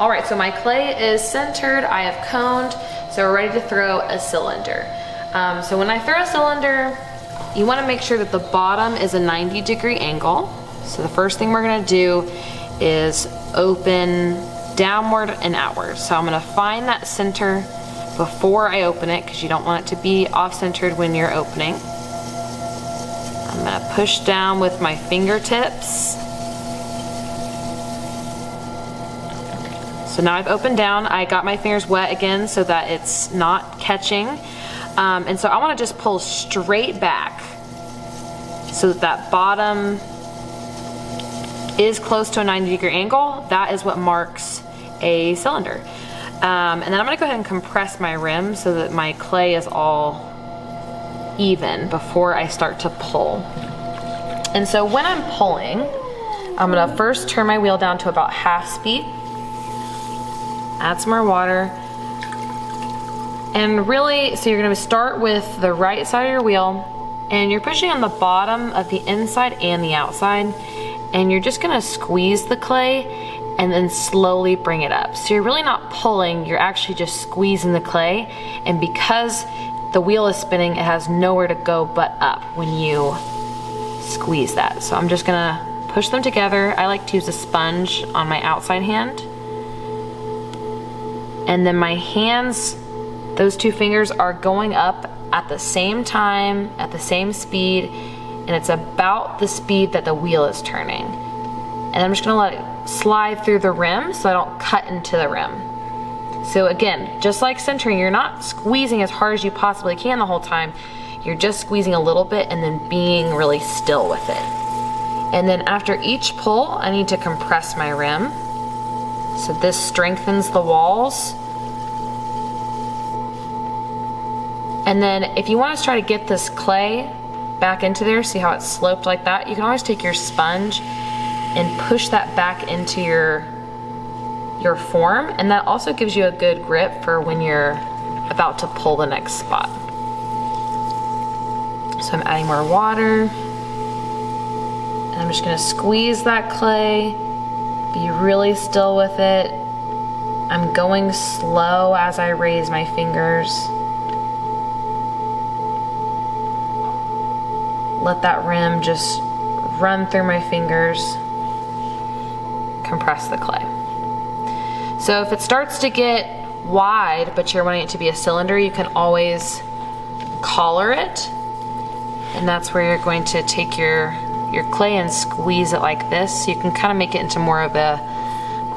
All right, so my clay is centered, I have coned, so we're ready to throw a cylinder. So when I throw a cylinder, you wanna make sure that the bottom is a 90-degree angle. So the first thing we're gonna do is open downward and outward. So I'm gonna find that center before I open it, because you don't want it to be off-centered when you're opening. I'm gonna push down with my fingertips. So now I've opened down, I got my fingers wet again so that it's not catching. And so I wanna just pull straight back so that that bottom is close to a 90-degree angle. That is what marks a cylinder. And then I'm gonna go ahead and compress my rim so that my clay is all even before I start to pull. And so when I'm pulling, I'm gonna first turn my wheel down to about half speed. Add some more water. And really, so you're gonna start with the right side of your wheel, and you're pushing on the bottom of the inside and the outside, and you're just gonna squeeze the clay and then slowly bring it up. So you're really not pulling, you're actually just squeezing the clay, and because the wheel is spinning, it has nowhere to go but up when you squeeze that. So I'm just gonna push them together. I like to use a sponge on my outside hand. And then my hands, those two fingers are going up at the same time, at the same speed, and it's about the speed that the wheel is turning. And I'm just gonna let it slide through the rim so I don't cut into the rim. So again, just like centering, you're not squeezing as hard as you possibly can the whole time. You're just squeezing a little bit and then being really still with it. And then after each pull, I need to compress my rim. So this strengthens the walls. And then if you want to try to get this clay back into there, see how it's sloped like that? You can always take your sponge and push that back into your form, and that also gives you a good grip for when you're about to pull the next spot. So I'm adding more water, and I'm just gonna squeeze that clay, be really still with it. I'm going slow as I raise my fingers. Let that rim just run through my fingers. Compress the clay. So if it starts to get wide, but you're wanting it to be a cylinder, you can always collar it. And that's where you're going to take your clay and squeeze it like this. So you can kind of make it into more of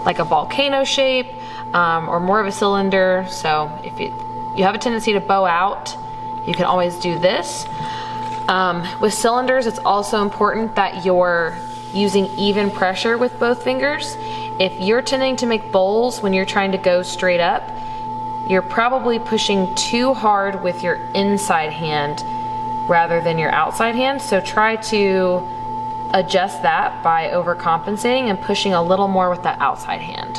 like a volcano shape, or more of a cylinder. So if you have a tendency to bow out, you can always do this. With cylinders, it's also important that you're using even pressure with both fingers. If you're tending to make bowls when you're trying to go straight up, you're probably pushing too hard with your inside hand rather than your outside hand. So try to adjust that by overcompensating and pushing a little more with that outside hand,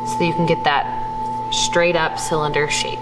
so you can get that straight up cylinder shape.